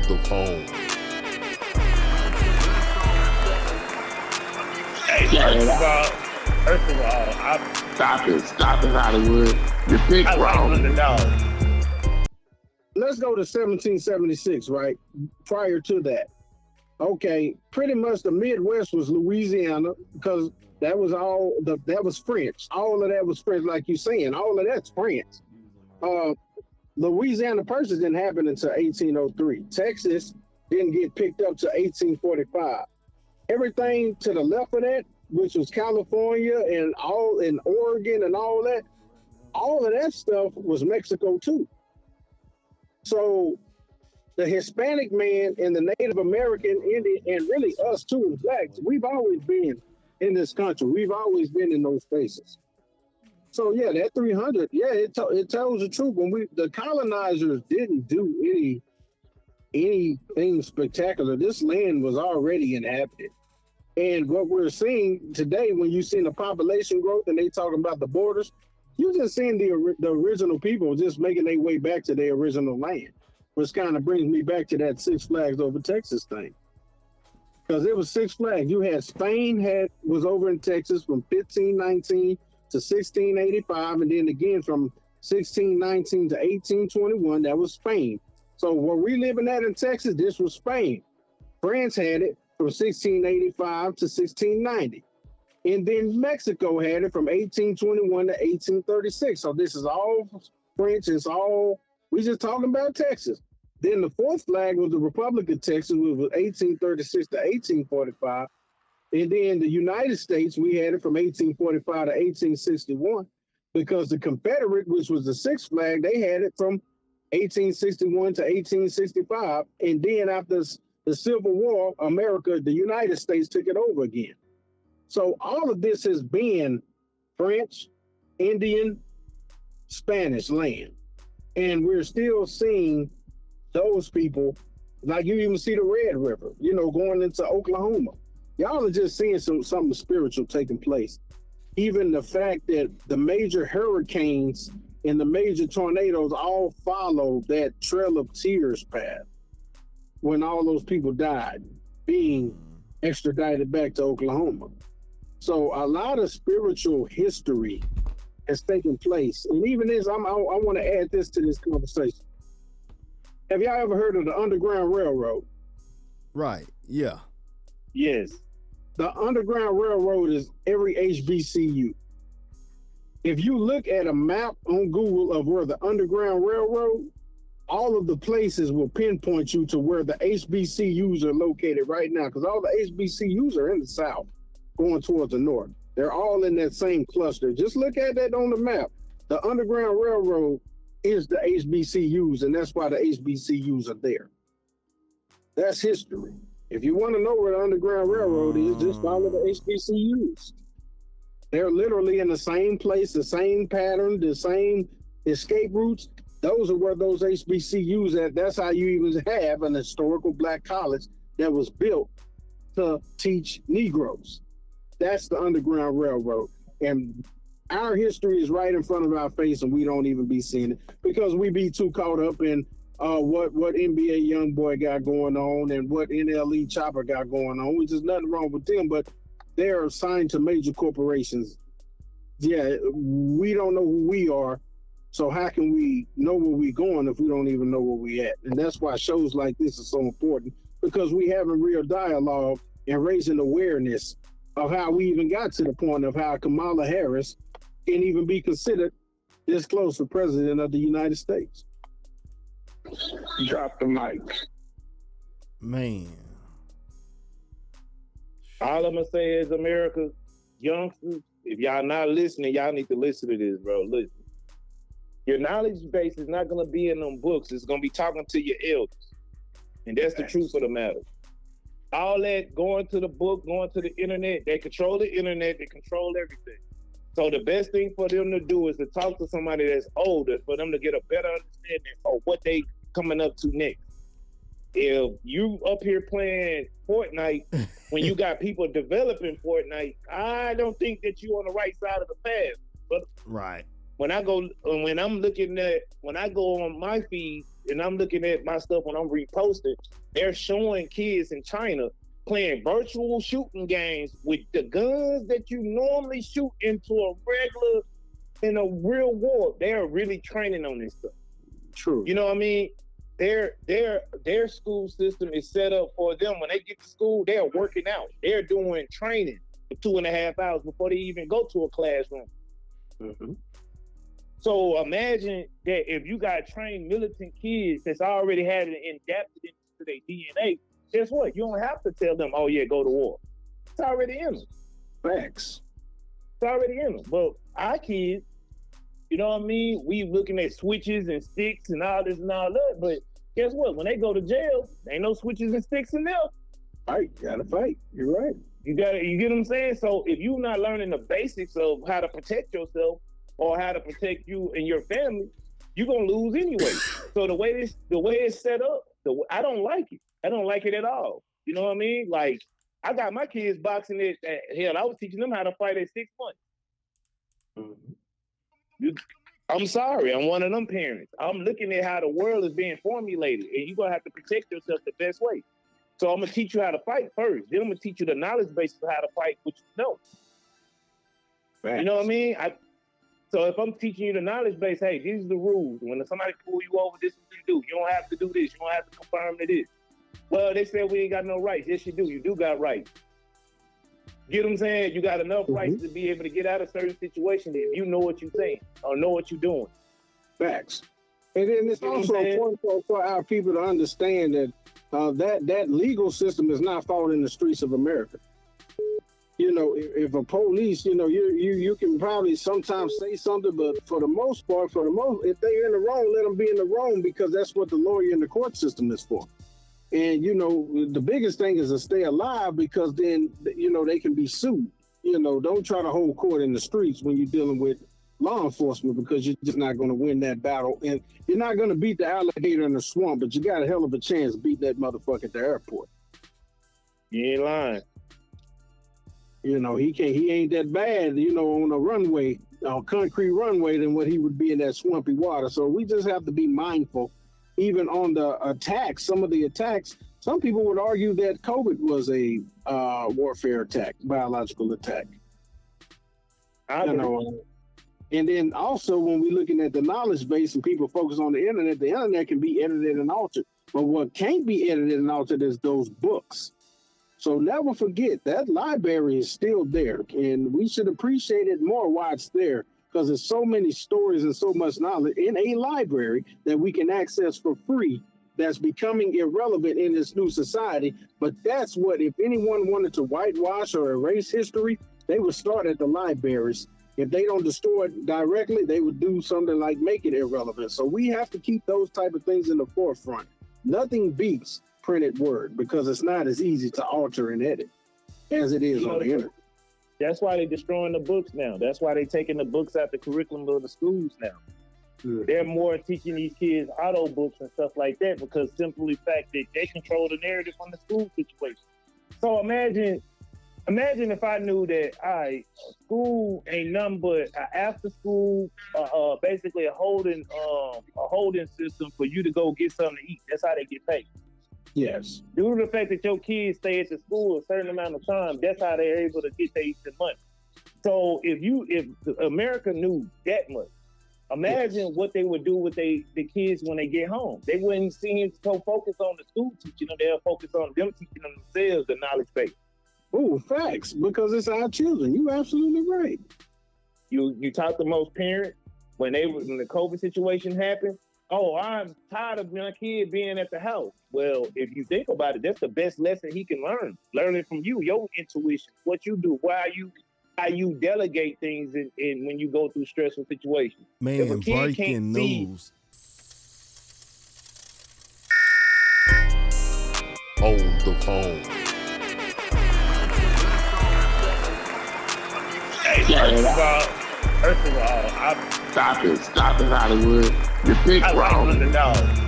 the phone. Hey, first of all, Stop it, Hollywood. You're big I like wrong. underdogs. Let's go to 1776, right? Prior to that. Okay, pretty much the Midwest was Louisiana because that was French. All of that was French, like you're saying. All of that's French. Louisiana Purchase didn't happen until 1803. Texas didn't get picked up till 1845. Everything to the left of that, which was California and Oregon and all of that stuff was Mexico too. So the Hispanic man and the Native American, Indian, and really us too, the blacks, we've always been in this country. We've always been in those spaces. So yeah, that 300, yeah, it tells the truth. When the colonizers didn't do anything spectacular, this land was already inhabited. And what we're seeing today, when you see the population growth and they talking about the borders, you're just seeing the original people just making their way back to their original land, which kind of brings me back to that Six Flags Over Texas thing. Because it was Six Flags. You had Spain was over in Texas from 1519 to 1685, and then again from 1619 to 1821, that was Spain. So where we living at in Texas, this was Spain. France had it from 1685 to 1690. And then Mexico had it from 1821 to 1836. So this is all French. We just talking about Texas. Then the fourth flag was the Republic of Texas, which was 1836 to 1845. And then the United States, we had it from 1845 to 1861, because the Confederate, which was the sixth flag, they had it from 1861 to 1865. And then after the Civil War, the United States took it over again. So all of this has been French, Indian, Spanish land. And we're still seeing those people, like you even see the Red River, going into Oklahoma. Y'all are just seeing something spiritual taking place. Even the fact that the major hurricanes and the major tornadoes all follow that Trail of Tears path when all those people died, being extradited back to Oklahoma. So a lot of spiritual history has taken place. And even this, I want to add this to this conversation. Have y'all ever heard of the Underground Railroad? Right, yeah. Yes. The Underground Railroad is every HBCU. If you look at a map on Google of where the Underground Railroad, all of the places will pinpoint you to where the HBCUs are located right now, because all the HBCUs are in the South, going towards the North. They're all in that same cluster. Just look at that on the map. The Underground Railroad is the HBCUs, and that's why the HBCUs are there. That's history. If you want to know where the Underground Railroad is, just follow the HBCUs. They're literally in the same place, the same pattern, the same escape routes. Those are where those HBCUs at. That's how you even have an historical black college that was built to teach Negroes. That's the Underground Railroad. And our history is right in front of our face, and we don't even be seeing it because we be too caught up in what NBA Youngboy got going on and what NLE Chopper got going on, which is nothing wrong with them, but they're assigned to major corporations. Yeah, we don't know who we are, so how can we know where we going if we don't even know where we at? And that's why shows like this are so important, because we having real dialogue and raising awareness of how we even got to the point of how Kamala Harris can even be considered this close for president of the United States. Drop the mic. Man. All I'm gonna say is, America, youngsters, if y'all not listening, y'all need to listen to this, bro. Listen. Your knowledge base is not gonna be in them books. It's gonna be talking to your elders. And that's the truth of the matter. All that going to the book, going to the internet, they control the internet, they control everything. So the best thing for them to do is to talk to somebody that's older for them to get a better understanding of what they coming up to next. If you up here playing Fortnite when you got people developing Fortnite, I don't think that you on the right side of the path. But right. when I go on my feed, and I'm looking at my stuff when I'm reposting, they're showing kids in China playing virtual shooting games with the guns that you normally shoot into a regular, in a real war. They're really training on this stuff. True. You know what I mean? Their school system is set up for them. When they get to school, they're working out. They're doing training for 2.5 hours before they even go to a classroom. Mm-hmm. So imagine that if you got trained militant kids that's already had it adapted into their DNA, guess what? You don't have to tell them, oh yeah, go to war. It's already in them. Facts. It's already in them. But our kids, you know what I mean? We looking at switches and sticks and all this and all that. But guess what? When they go to jail, there ain't no switches and sticks in there. Fight. Gotta fight. You're right. You get what I'm saying? So if you're not learning the basics of how to protect yourself or how to protect you and your family, you're gonna lose anyway. So the way it's set up, I don't like it. I don't like it at all. You know what I mean? Like, I got my kids boxing at hell, I was teaching them how to fight at 6 months. Mm-hmm. I'm sorry, I'm one of them parents. I'm looking at how the world is being formulated, and you're gonna have to protect yourself the best way. So I'm gonna teach you how to fight first. Then I'm gonna teach you the knowledge base of how to fight, which you know. Facts. You know what I mean? So if I'm teaching you the knowledge base, hey, these are the rules. When somebody pull you over, this is what you do. You don't have to do this. You don't have to confirm to this. Well, they said we ain't got no rights. Yes, you do. You do got rights. Get what I'm saying? You got enough rights to be able to get out of certain situations if you know what you're saying or know what you're doing. Facts. And then it's also important for our people to understand that that legal system is not fought in the streets of America. You know, if a police, you know, you can probably sometimes say something, but for the most part, if they're in the wrong, let them be in the wrong, because that's what the lawyer in the court system is for. And, you know, the biggest thing is to stay alive, because then, you know, they can be sued. You know, don't try to hold court in the streets when you're dealing with law enforcement, because you're just not going to win that battle. And you're not going to beat the alligator in the swamp, but you got a hell of a chance beating that motherfucker at the airport. You ain't lying. You know, he ain't that bad, you know, on a runway, on concrete runway, than what he would be in that swampy water. So we just have to be mindful, even on the attacks, some of the attacks. Some people would argue that COVID was a warfare attack, biological attack. I know. And then also, when we're looking at the knowledge base and people focus on the internet can be edited and altered. But what can't be edited and altered is those books. So never forget that library is still there, and we should appreciate it more while it's there, because there's so many stories and so much knowledge in a library that we can access for free that's becoming irrelevant in this new society. But that's what, if anyone wanted to whitewash or erase history, they would start at the libraries. If they don't destroy it directly, they would do something like make it irrelevant. So we have to keep those type of things in the forefront. Nothing beats printed word, because it's not as easy to alter and edit as it is on the internet. That's why they're destroying the books now. That's why they're taking the books out the curriculum of the schools now. They're more teaching these kids auto books and stuff like that, because simply the fact that they control the narrative on the school situation. So imagine if I knew that school ain't nothing but after school, basically a holding system for you to go get something to eat. That's how they get paid. Yes. Due to the fact that your kids stay at the school a certain amount of time, that's how they're able to get their money. So if America knew that much, imagine what they would do with the kids when they get home. They wouldn't seem so focused on the school teaching them. They'll focus on them teaching themselves the knowledge base. Oh, facts, because it's our children. You're absolutely right. You talk to most parents when the COVID situation happened. Oh, I'm tired of my kid being at the house. Well, if you think about it, that's the best lesson he can learn. Learning from you, your intuition, what you do, how you delegate things in when you go through stressful situations. Man, breaking news. On the phone. First of all, Stop it, Hollywood. You're big I wrong. like $100.